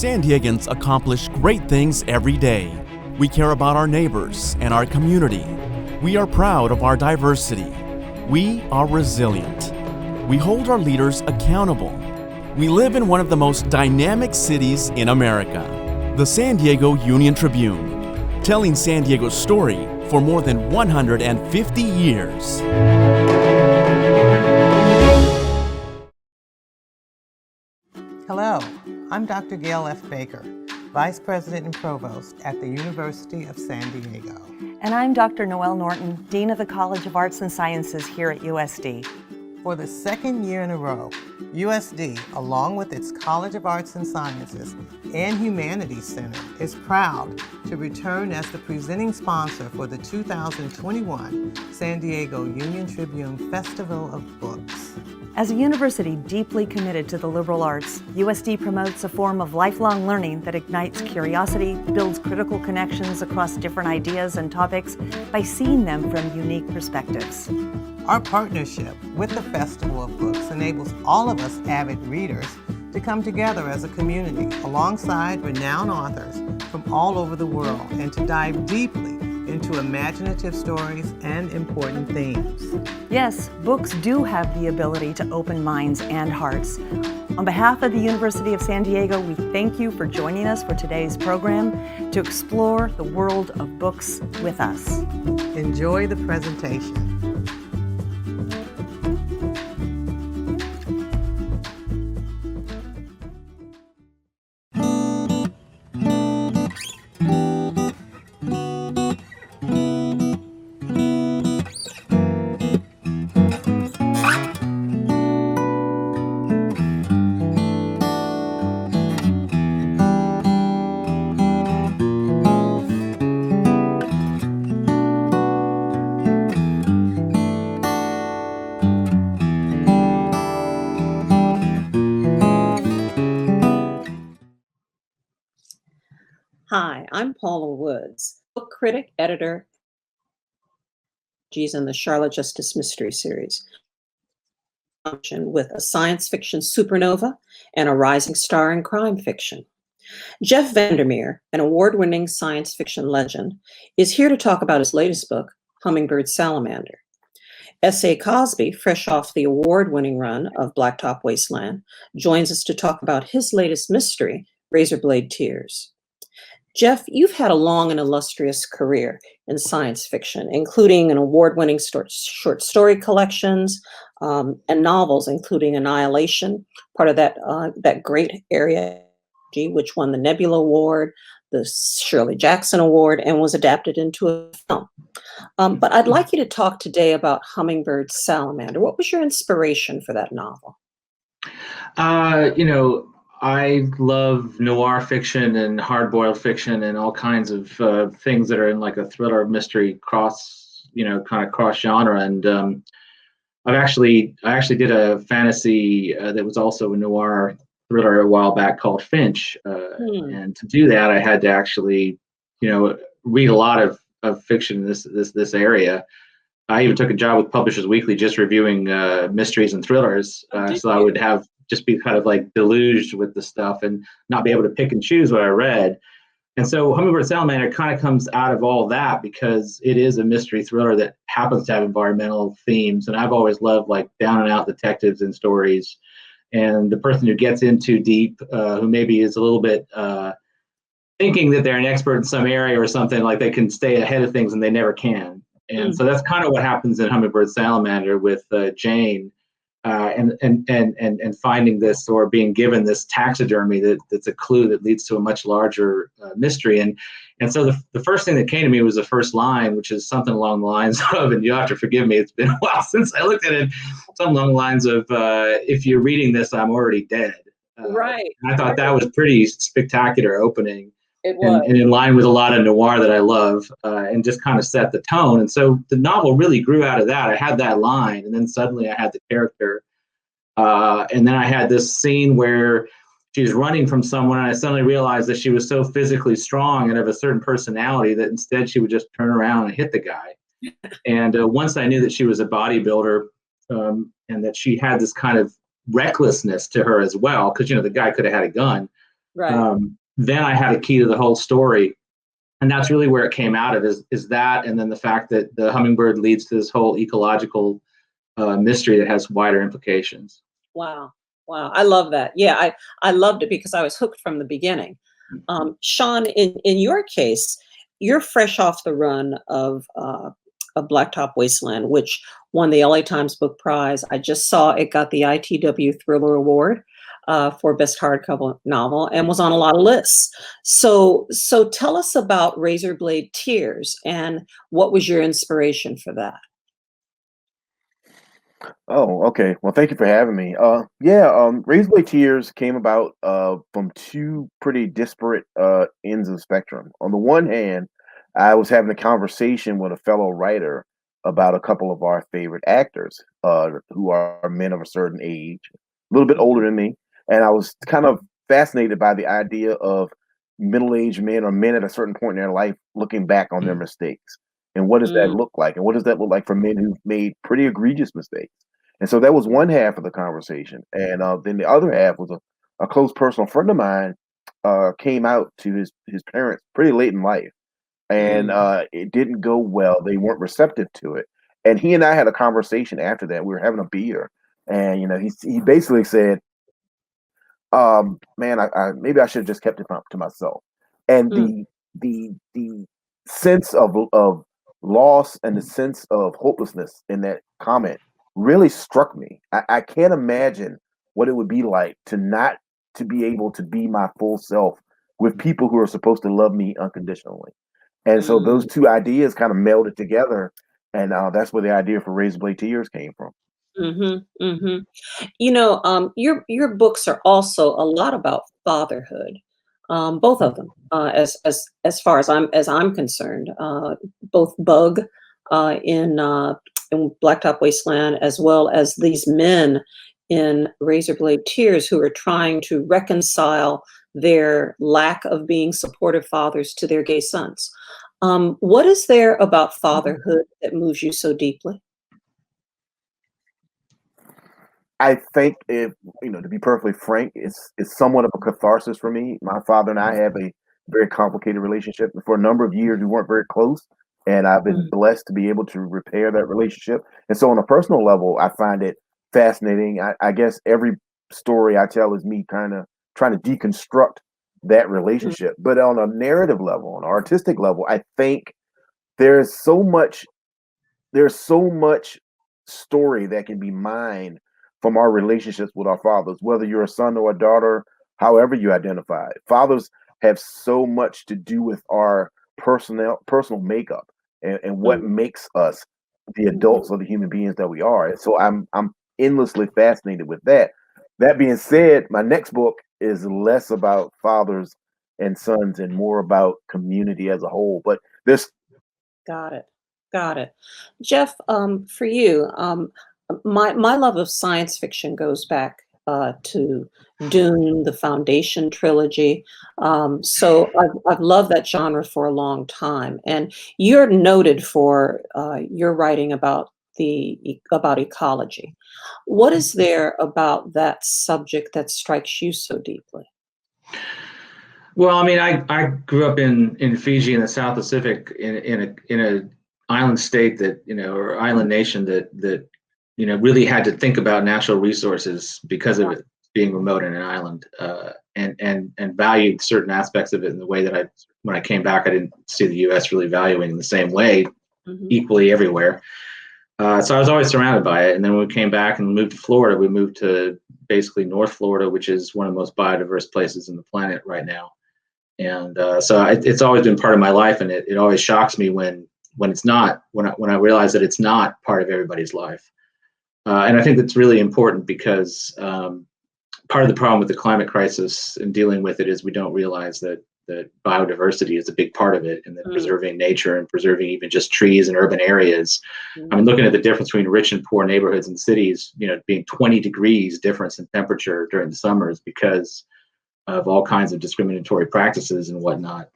San Diegans accomplish great things every day. We care about our neighbors and our community. We are proud of our diversity. We are resilient. We hold our leaders accountable. We live in one of the most dynamic cities in America, the San Diego Union-Tribune, telling San Diego's story for more than 150 years. Hello, I'm Dr. Gail F. Baker, Vice President and Provost at the University of San Diego. And I'm Dr. Noelle Norton, Dean of the College of Arts and Sciences here at USD. For the second year in a row, USD, along with its College of Arts and Sciences and Humanities Center, is proud to return as the presenting sponsor for the 2021 San Diego Union-Tribune Festival of Books. As a university deeply committed to the liberal arts, USD promotes a form of lifelong learning that ignites curiosity, builds critical connections across different ideas and topics by seeing them from unique perspectives. Our partnership with the Festival of Books enables all of us avid readers to come together as a community alongside renowned authors from all over the world and to dive deeply into imaginative stories and important themes. Yes, books do have the ability to open minds and hearts. On behalf of the University of San Diego, we thank you for joining us for today's program to explore the world of books with us. Enjoy the presentation. Hi, I'm Paula Woods, book critic, editor, in the Charlotte Justice Mystery Series, with a science fiction supernova and a rising star in crime fiction. Jeff VanderMeer, an award-winning science fiction legend, is here to talk about his latest book, Hummingbird, Salamander. S.A. Cosby, fresh off the award-winning run of Blacktop Wasteland, joins us to talk about his latest mystery, Razorblade Tears. Jeff, you've had a long and illustrious career in science fiction, including an award-winning short story collections and novels, including Annihilation, part of that great area, which won the Nebula Award, the Shirley Jackson Award, and was adapted into a film. But I'd like you to talk today about Hummingbird Salamander. What was your inspiration for that novel? I love noir fiction and hard-boiled fiction and all kinds of things that are in like a thriller mystery cross genre. And I actually did a fantasy that was also a noir thriller a while back called Finch. And to do that, I had to actually, read a lot of fiction in this area. I even took a job with Publishers Weekly just reviewing mysteries and thrillers. So I would just be kind of like deluged with the stuff and not be able to pick and choose what I read. And so Hummingbird Salamander kind of comes out of all that because it is a mystery thriller that happens to have environmental themes. And I've always loved like down and out detectives and stories. And the person who gets in too deep, who maybe is a little bit thinking that they're an expert in some area or something, like they can stay ahead of things and they never can. And so that's kind of what happens in Hummingbird Salamander with Jane. And finding this or being given this taxidermy that's a clue that leads to a much larger mystery. And so the first thing that came to me was the first line, which is something along the lines of, and you have to forgive me, it's been a while since I looked at it, something along the lines of, if you're reading this, I'm already dead. Right. And I thought that was pretty spectacular opening. It was. And in line with a lot of noir that I love, and just kind of set the tone. And so the novel really grew out of that. I had that line, and then suddenly I had the character. And then I had this scene where she was running from someone, and I suddenly realized that she was so physically strong and of a certain personality that instead she would just turn around and hit the guy. And once I knew that she was a bodybuilder, and that she had this kind of recklessness to her as well, because the guy could have had a gun. Right. Then I had a key to the whole story. And that's really where it came out of is that, and then the fact that the hummingbird leads to this whole ecological mystery that has wider implications. Wow. Wow. I love that. Yeah, I loved it because I was hooked from the beginning. Sean, in your case, you're fresh off the run of Blacktop Wasteland, which won the LA Times Book Prize. I just saw it got the ITW Thriller Award for Best Hardcover Novel and was on a lot of lists. So tell us about Razorblade Tears and what was your inspiration for that? Oh, okay. Well, thank you for having me. Yeah, Razorblade Tears came about from two pretty disparate ends of the spectrum. On the one hand, I was having a conversation with a fellow writer about a couple of our favorite actors who are men of a certain age, a little bit older than me, and I was kind of fascinated by the idea of middle-aged men or men at a certain point in their life looking back on their mistakes. And what does that Mm, look like? And what does that look like for men who've made pretty egregious mistakes? And so that was one half of the conversation. And then the other half was a close personal friend of mine came out to his parents pretty late in life. And mm, it didn't go well. They weren't receptive to it. And he and I had a conversation after that. We were having a beer. And, he basically said, man, I maybe I should have just kept it to myself. And mm, the sense of loss and the sense of hopelessness in that comment really struck me. I can't imagine what it would be like to not to be able to be my full self with people who are supposed to love me unconditionally. And so those mm. two ideas kind of melded together, and that's where the idea for Razorblade Tears came from. Mm-hmm, mm-hmm. Your books are also a lot about fatherhood, both of them. As far as I'm concerned, both Bug in Blacktop Wasteland, as well as these men in Razorblade Tears, who are trying to reconcile their lack of being supportive fathers to their gay sons. What is there about fatherhood that moves you so deeply? I think if to be perfectly frank, it's somewhat of a catharsis for me. My father and I have a very complicated relationship. For a number of years, we weren't very close, and I've been Mm, blessed to be able to repair that relationship. And so, on a personal level, I find it fascinating. I guess every story I tell is me kind of trying to deconstruct that mm, relationship. But on a narrative level, on an artistic level, I think there's so much there's so much story that can be mined from our relationships with our fathers, whether you're a son or a daughter, however you identify. Fathers have so much to do with our personal makeup and what mm, makes us the mhm. adults or the human beings that we are. And so I'm endlessly fascinated with that. That being said, my next book is less about fathers and sons and more about community as a whole. But there's Got it. Got it. Jeff, for you, my love of science fiction goes back to Dune, the Foundation trilogy. So I've loved that genre for a long time, and you're noted for your writing about about ecology. What is there about that subject that strikes you so deeply? Well, I mean, I grew up in Fiji in the South Pacific in a island state that or island nation that really had to think about natural resources because of it being remote in an island, and valued certain aspects of it in the way that when I came back I didn't see the U.S. really valuing in the same way Hmm. equally everywhere. So I was always surrounded by it, and then when we came back and moved to Florida, we moved to basically North Florida, which is one of the most biodiverse places in the planet right now. And so it's always been part of my life, and it always shocks me when it's not, when I realize that it's not part of everybody's life. And I think that's really important because part of the problem with the climate crisis and dealing with it is we don't realize that biodiversity is a big part of it, and that Mm, preserving nature and preserving even just trees in urban areas. I mean, mm, looking at the difference between rich and poor neighborhoods and cities, being 20 degrees difference in temperature during the summers because of all kinds of discriminatory practices and whatnot,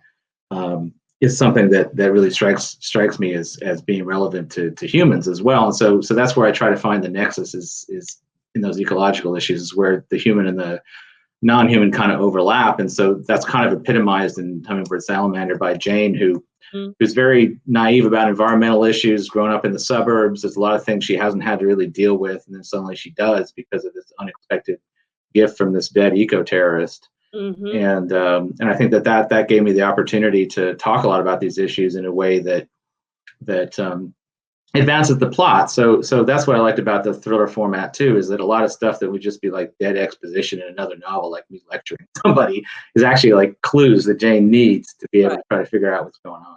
is something that really strikes me as being relevant to humans as well. And so that's where I try to find the nexus is in those ecological issues, is where the human and non-human kind of overlap. And so that's kind of epitomized in Hummingbird Salamander by Jane, who's very naive about environmental issues, growing up in the suburbs. There's a lot of things she hasn't had to really deal with, and then suddenly she does because of this unexpected gift from this dead eco-terrorist. And I think that gave me the opportunity to talk a lot about these issues in a way that advances the plot. So that's what I liked about the thriller format too, is that a lot of stuff that would just be like dead exposition in another novel, like me lecturing somebody, is actually like clues that Jane needs to be able to try to figure out what's going on.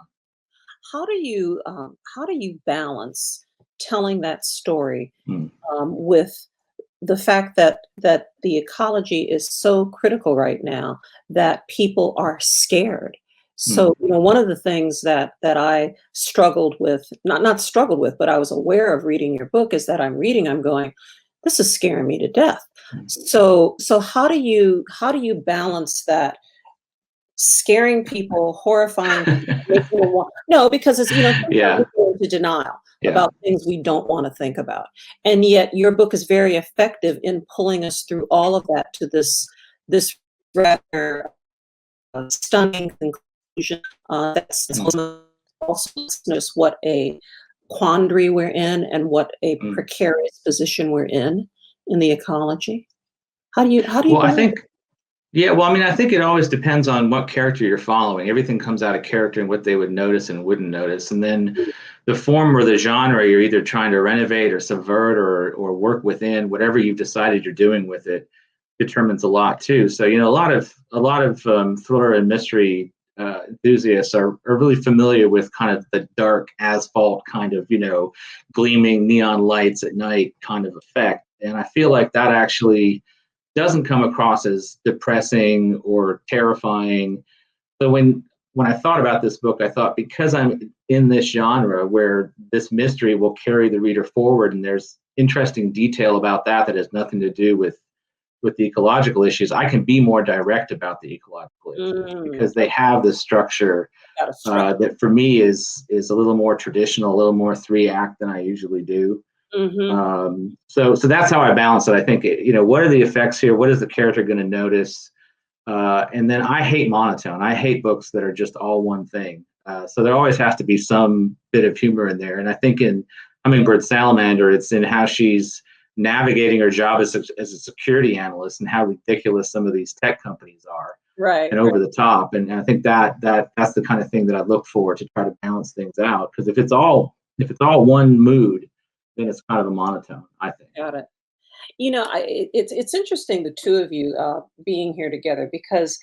How do you balance telling that story with the fact that the ecology is so critical right now that people are scared? So, one of the things that I struggled with, not struggled with, but I was aware of reading your book, is that I'm going, this is scaring me to death. So how do you balance that? Scaring people, horrifying people, no, because it's, we go into denial about things we don't want to think about. And yet your book is very effective in pulling us through all of that to this rather stunning conclusion. That's also notice what a quandary we're in and what a precarious position we're in the ecology. How do you well, I think I think it always depends on what character you're following. Everything comes out of character and what they would notice and wouldn't notice. And then the form or the genre you're either trying to renovate or subvert or work within, whatever you've decided you're doing with it, determines a lot too. So, a lot of thriller and mystery enthusiasts are really familiar with kind of the dark asphalt kind of, gleaming neon lights at night kind of effect. And I feel like that actually doesn't come across as depressing or terrifying. So when I thought about this book, I thought, because I'm in this genre where this mystery will carry the reader forward, and there's interesting detail about that has nothing to do with the ecological issues, I can be more direct about the ecological issues because they have this structure that for me is a little more traditional, a little more 3-act than I usually do. So that's how I balance it. I think, what are the effects here? What is the character going to notice? And then I hate monotone. I hate books that are just all one thing. So there always has to be some bit of humor in there. And I think in Hummingbird Salamander, it's in how she's navigating her job as a security analyst and how ridiculous some of these tech companies are. Right. And over the top. And I think that's the kind of thing that I look for to try to balance things out. Because if it's all one mood, then it's kind of a monotone, I think. Got it. It's interesting, the two of you being here together, because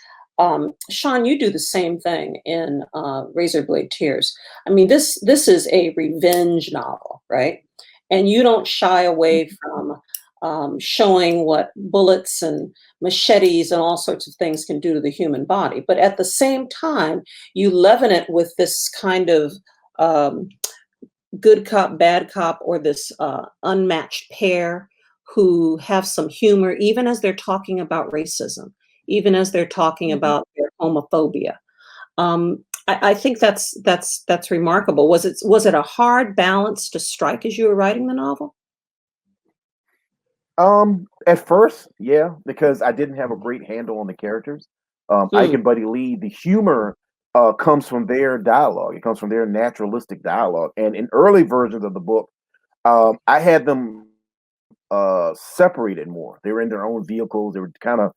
Sean, you do the same thing in Razorblade Tears. I mean, this is a revenge novel, right? And you don't shy away from showing what bullets and machetes and all sorts of things can do to the human body. But at the same time, you leaven it with this kind of good cop, bad cop, or this unmatched pair who have some humor, even as they're talking about racism, even as they're talking about their homophobia. I think that's remarkable. Was it a hard balance to strike as you were writing the novel? At first, yeah, because I didn't have a great handle on the characters. Ike and Buddy Lee, the humor comes from their dialogue. It comes from their naturalistic dialogue. And in early versions of the book, I had them separated more. They were in their own vehicles. They were kind of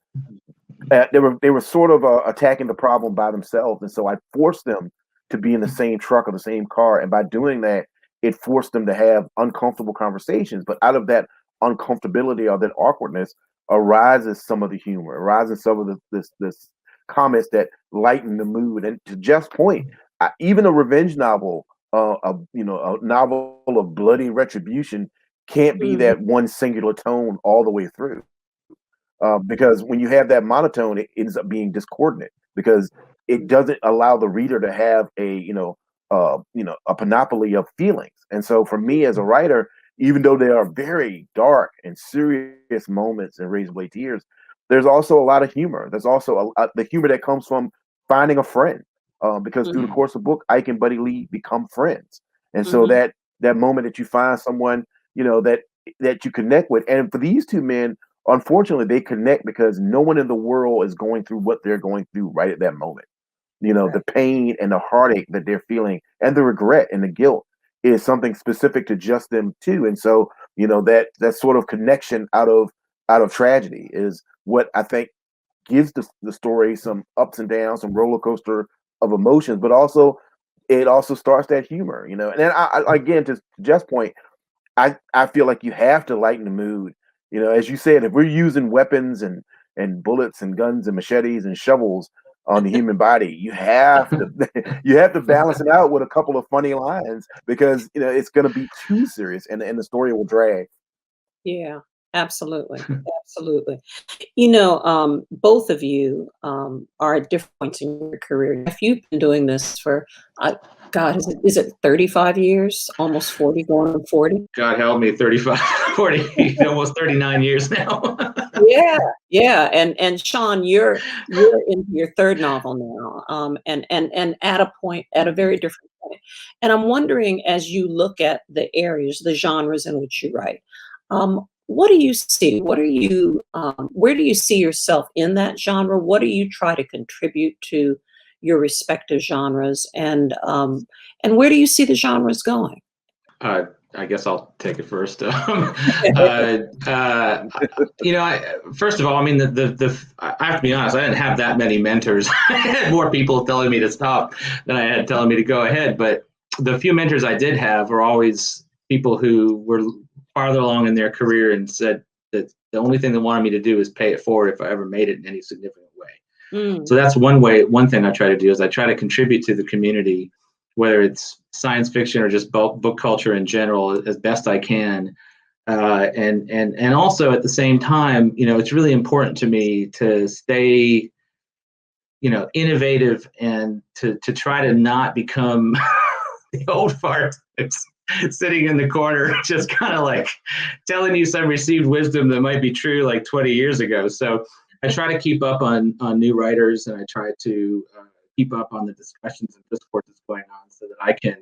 they were sort of attacking the problem by themselves, and so I forced them to be in the same truck or the same car. And by doing that, it forced them to have uncomfortable conversations. But out of that uncomfortability or that awkwardness arises some of the humor, arises some of this comments that lighten the mood. And to Jeff's point, even a revenge novel, a novel of bloody retribution can't be that one singular tone all the way through. Because when you have that monotone, it ends up being discordant because it doesn't allow the reader to have a panoply of feelings. And so for me as a writer, even though there are very dark and serious moments in Razorblade Tears, there's also a lot of humor. There's also the humor that comes from finding a friend, because through the course of the book, Ike and Buddy Lee become friends. And so that moment that you find someone, that you connect with. And for these two men, unfortunately, they connect because no one in the world is going through what they're going through right at that moment. Right. The pain and the heartache that they're feeling and the regret and the guilt is something specific to just them too. And so, that sort of connection out of tragedy is what I think gives the story some ups and downs, some roller coaster of emotions, but also it also starts that humor. And then again, to Jeff's point, I feel like you have to lighten the mood. As you said, if we're using weapons and bullets and guns and machetes and shovels on the human body, you have to you have to balance it out with a couple of funny lines because it's going to be too serious and the story will drag. Yeah, absolutely. Absolutely. Both of you are at different points in your career. If you've been doing this for, God, is it 35 years? Almost 40, going on 40? God help me, 35, 40, almost 39 years now. Yeah, yeah. And Sean, you're in your third novel now, and at a very different point. And I'm wondering, as you look at the areas, the genres in which you write, what do you see? Where do you see yourself in that genre? What do you try to contribute to your respective genres, and where do you see the genres going? I guess I'll take it first. First of all, I mean, I have to be honest. I didn't have that many mentors. I had more people telling me to stop than I had telling me to go ahead. But the few mentors I did have were always people who were farther along in their career and said that the only thing they wanted me to do is pay it forward if I ever made it in any significant way. So that's one way. One thing I try to do is I try to contribute to the community, whether it's science fiction or just book culture in general, as best I can. And also at the same time, it's really important to me to stay, innovative and to try to not become the old fart that's sitting in the corner, just kind of like telling you some received wisdom that might be true like 20 years ago. So I try to keep up on new writers, and I try to keep up on the discussions and discourse that's going on so that I can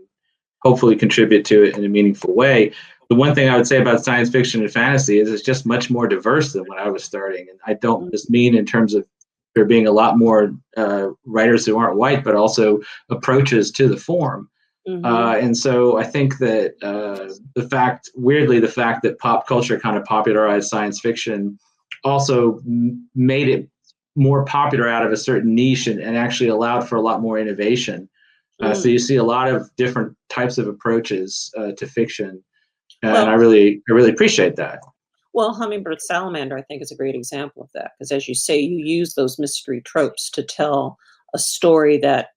hopefully contribute to it in a meaningful way. The one thing I would say about science fiction and fantasy is it's just much more diverse than when I was starting. And I don't just mean in terms of there being a lot more writers who aren't white, but also approaches to the form. And so I think that the fact that pop culture kind of popularized science fiction also made it more popular out of a certain niche and actually allowed for a lot more innovation. So you see a lot of different types of approaches to fiction, and Well, I really appreciate that. Well, Hummingbird Salamander, I think, is a great example of that because, as you say, you use those mystery tropes to tell a story that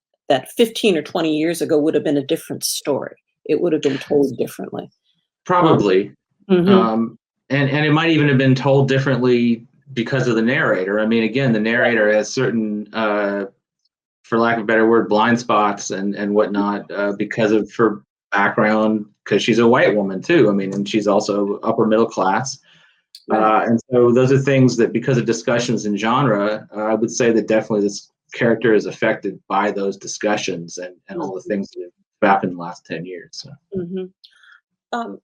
15 or 20 years ago would have been a different story. It would have been told differently. Probably, Mhm. and it might even have been told differently because of the narrator. I mean, again, the narrator has certain, for lack of a better word, blind spots and whatnot because of her background, because she's a white woman too. I mean, and she's also upper middle class. Right. And so those are things that, because of discussions in genre, I would say that definitely this character is affected by those discussions and all the things that have happened in the last 10 years. So. Mhm.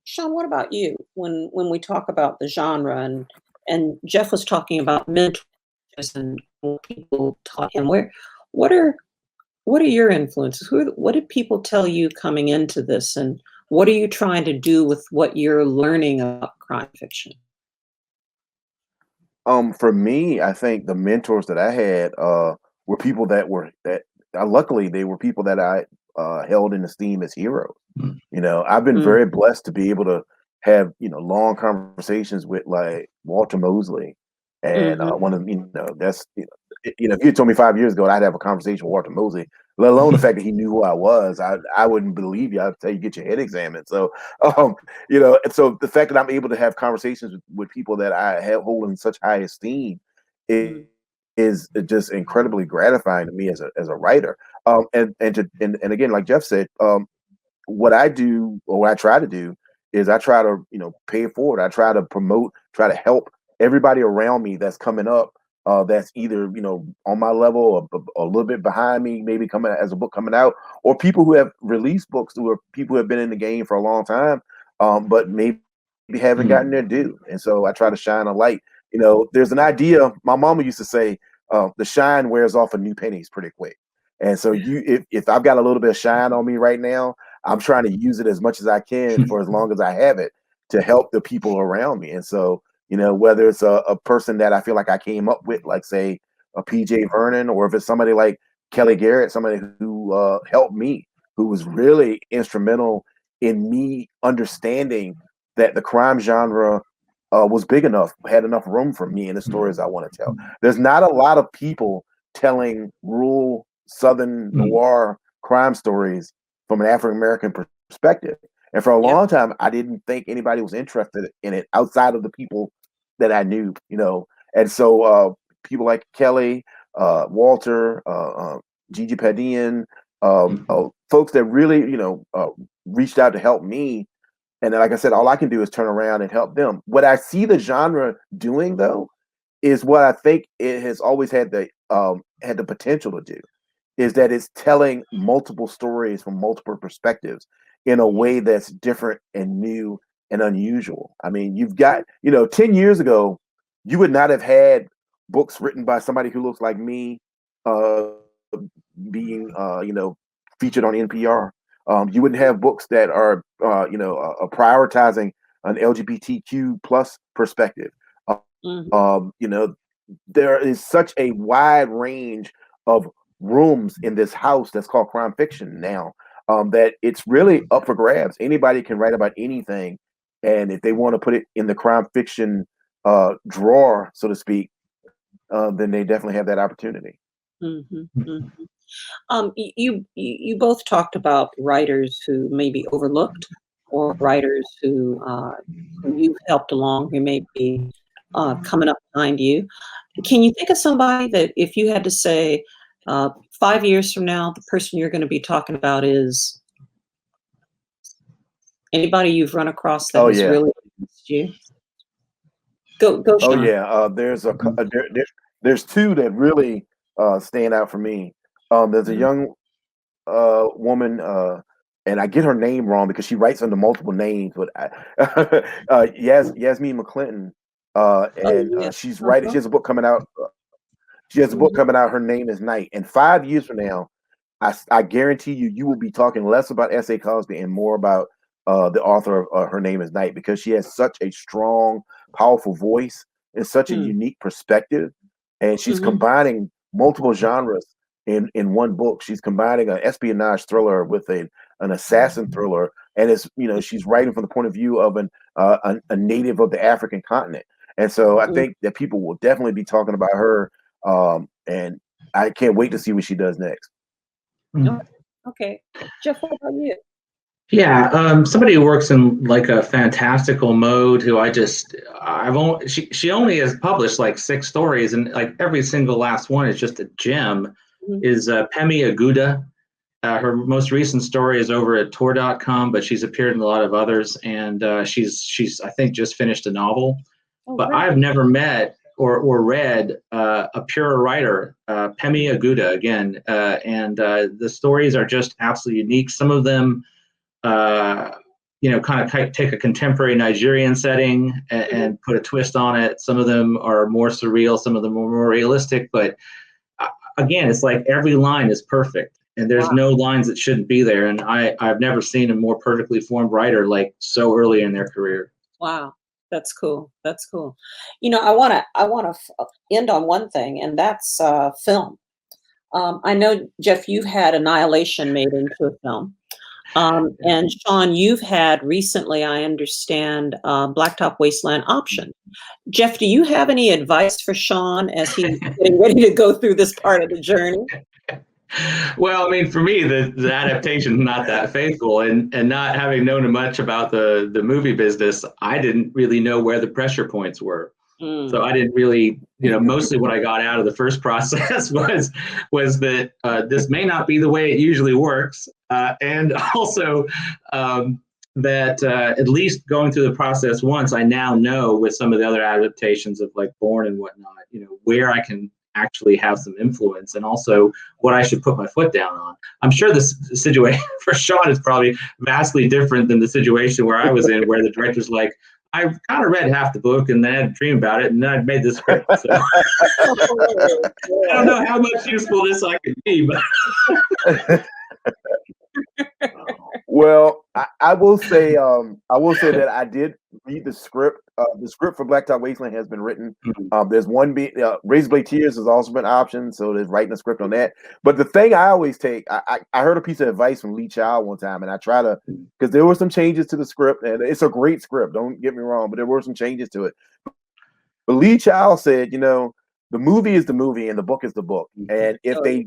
Sean, what about you? When we talk about the genre and Jeff was talking about mentors and what people taught him, what are what are your influences? What did people tell you coming into this, and what are you trying to do with what you're learning about crime fiction? For me, I think the mentors that I had were people that luckily they were people that I held in esteem as heroes. Mm. I've been Mm, very blessed to be able to have long conversations with like Walter Mosley, and mhm. one of that's if you told me 5 years ago I'd have a conversation with Walter Mosley, let alone the fact that he knew who I was, I wouldn't believe you. I'd tell you get your head examined. So and so the fact that I'm able to have conversations with people that I have hold in such high esteem Mm, is just incredibly gratifying to me as a writer. And again, like Jeff said, what I do or what I try to do is I try to pay it forward. I try to promote, try to help everybody around me that's coming up. That's either on my level or a little bit behind me, maybe coming as a book coming out, or people who have released books, who are people who have been in the game for a long time, but maybe haven't gotten their due. And so I try to shine a light. You know, there's an idea. My mama used to say, the shine wears off of new pennies pretty quick. And so if I've got a little bit of shine on me right now, I'm trying to use it as much as I can for as long as I have it to help the people around me. And so, you know, whether it's a person that I feel like I came up with, like say a PJ Vernon, or if it's somebody like Kelly Garrett, somebody who helped me, who was really instrumental in me understanding that the crime genre was big enough, had enough room for me and the stories I want to tell. There's not a lot of people telling rural Southern noir crime stories from an African-American perspective. And for a long time, I didn't think anybody was interested in it outside of the people that I knew, you know. And so people like Kelly, Walter, Gigi Padian, folks that really, you know, reached out to help me. And like I said, all I can do is turn around and help them. What I see the genre doing, though, is what I think it has always had the potential to do, is that it's telling multiple stories from multiple perspectives in a way that's different and new and unusual. I mean, you've got, you know, 10 years ago, you would not have had books written by somebody who looks like me being, you know, featured on NPR. You wouldn't have books that are, you know, prioritizing an LGBTQ plus perspective. You know, there is such a wide range of rooms in this house that's called crime fiction now, that it's really up for grabs. Anybody can write about anything, and if they want to put it in the crime fiction drawer, so to speak, then they definitely have that opportunity. You both talked about writers who may be overlooked, or writers who you've helped along, who may be coming up behind you. Can you think of somebody that, if you had to say, 5 years from now, the person you're going to be talking about is anybody you've run across that has really influenced you? Go, Sean. Oh yeah, there's two that really stand out for me. There's a young woman, and I get her name wrong because she writes under multiple names, but Yasmin McClinton, and she's writing. She has a book coming out. She has a book coming out. Her name is Night. And 5 years from now, I guarantee you will be talking less about S.A. Cosby and more about the author of Her Name is Night, because she has such a strong, powerful voice and such a unique perspective. And she's combining multiple genres in one book. She's combining an espionage thriller with an assassin thriller. And it's, you know, she's writing from the point of view of a native of the African continent. And so I think that people will definitely be talking about her. And I can't wait to see what she does next. Okay. Jeff, what about you? Yeah, somebody who works in like a fantastical mode, who she only has published like 6 stories, and like every single last one is just a gem, is Pemi Aguda. Her most recent story is over at Tor.com, but she's appeared in a lot of others, and she's I think just finished a novel. But I've never met or read a pure writer, Pemi Aguda, again, and the stories are just absolutely unique. Some of them, you know, kind of take a contemporary Nigerian setting and put a twist on it. Some of them are more surreal, some of them are more realistic. But again, it's like every line is perfect, and there's no lines that shouldn't be there. And I've never seen a more perfectly formed writer like so early in their career. Wow. That's cool. That's cool. You know, I want to end on one thing, and that's film. I know, Jeff, you've had Annihilation made into a film. And Sean, you've had recently, I understand, Blacktop Wasteland option. Jeff, do you have any advice for Sean as he's getting ready to go through this part of the journey? Well, I mean, for me, the adaptation is not that faithful, and not having known much about the movie business, I didn't really know where the pressure points were. So I didn't really, you know, mostly what I got out of the first process was that this may not be the way it usually works, and also that at least going through the process once, I now know with some of the other adaptations of like Bourne and whatnot, you know, where I can actually have some influence, and also what I should put my foot down on. I'm sure this situation for Sean is probably vastly different than the situation where I was in, where the director's like, I kind of read half the book and then I had a dream about it, and then I made the script. So I don't know how much usefulness I could be, but Well, I will say that I did read the script. The script for Blacktop Wasteland has been written. There's one Razorblade Tears has also been optioned, so there's writing a script on that. But the thing I always take, I heard a piece of advice from Lee Child one time, and I try to, because there were some changes to the script, and it's a great script. Don't get me wrong, but there were some changes to it. But Lee Child said, the movie is the movie, and the book is the book. And if they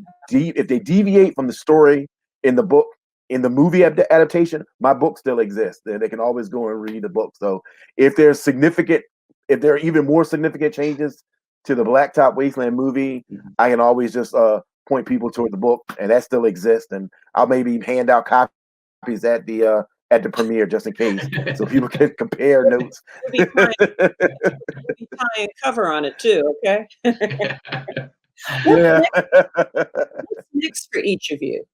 deviate from the story in the book, in the movie adaptation, my book still exists. They can always go and read the book. So if there are even more significant changes to the Blacktop Wasteland movie, I can always just point people toward the book, and that still exists. And I'll maybe hand out copies at the premiere just in case, so people can compare notes. We'll be tying cover on it too. Okay. Yeah. What's next for each of you?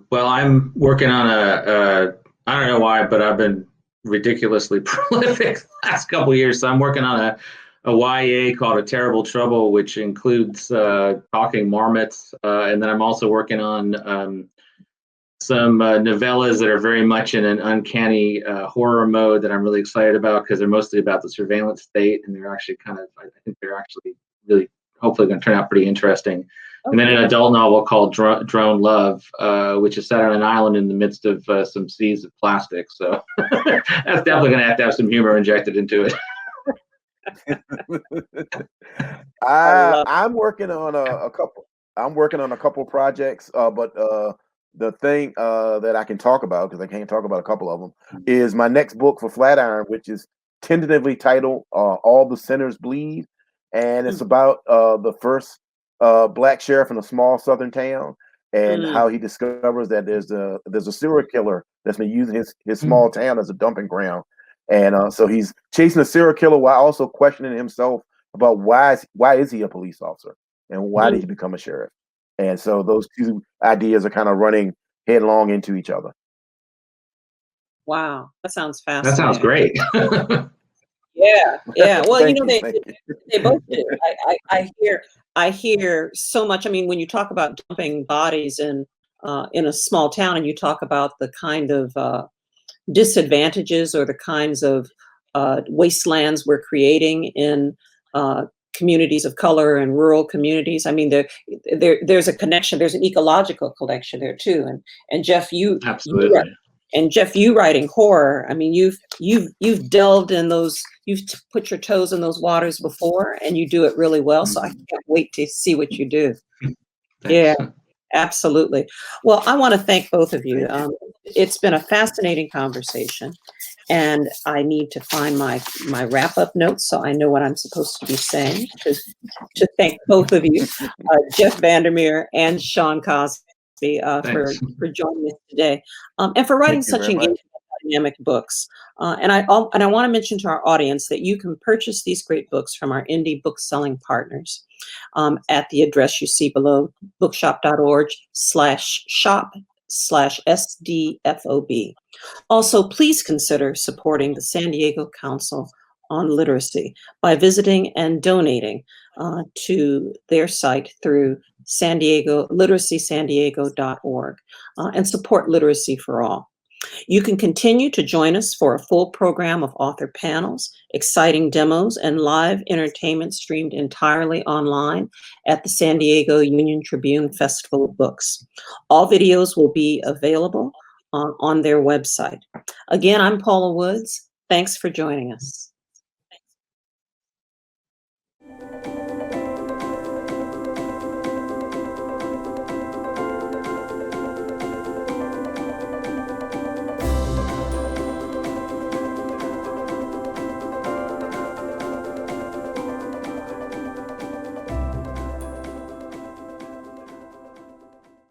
Well, I'm working on I don't know why, but I've been ridiculously prolific the last couple of years. So I'm working on a YA called A Terrible Trouble, which includes talking marmots. And then I'm also working on some novellas that are very much in an uncanny horror mode that I'm really excited about, because they're mostly about the surveillance state. And they're actually I think they're actually really hopefully going to turn out pretty interesting. And then an adult novel called Drone Love, which is set on an island in the midst of some seas of plastic. So that's definitely going to have some humor injected into it. I'm working on a couple. I'm working on a couple projects, but the thing that I can talk about, because I can't talk about a couple of them, is my next book for Flatiron, which is tentatively titled "All the Sinners Bleed," and it's about the first black sheriff in a small southern town, and how he discovers that there's a serial killer that's been using his small town as a dumping ground, and so he's chasing a serial killer while also questioning himself about why is he a police officer and why did he become a sheriff, and so those two ideas are kind of running headlong into each other. Wow, that sounds fascinating. That sounds great. Yeah. Well, they both do. I hear so much. I mean, when you talk about dumping bodies in a small town, and you talk about the kind of disadvantages or the kinds of wastelands we're creating in communities of color and rural communities. I mean, there's a connection. There's an ecological connection there too. And Jeff, absolutely. Jeff, you writing horror. I mean, you've delved in those. You've put your toes in those waters before, and you do it really well. So I can't wait to see what you do. Yeah, absolutely. Well, I want to thank both of you. It's been a fascinating conversation, and I need to find my wrap-up notes so I know what I'm supposed to be saying. To thank both of you, Jeff VanderMeer and Sean Cosby, for joining us today, and for writing such engaging, dynamic books. And I want to mention to our audience that you can purchase these great books from our indie book selling partners at the address you see below, bookshop.org/shop/SDFOB. Also, please consider supporting the San Diego Council on Literacy by visiting and donating to their site through literacysandiego.org, and support literacy for all. You can continue to join us for a full program of author panels, exciting demos, and live entertainment streamed entirely online at the San Diego Union-Tribune Festival of Books. All videos will be available on their website. Again, I'm Paula Woods. Thanks for joining us.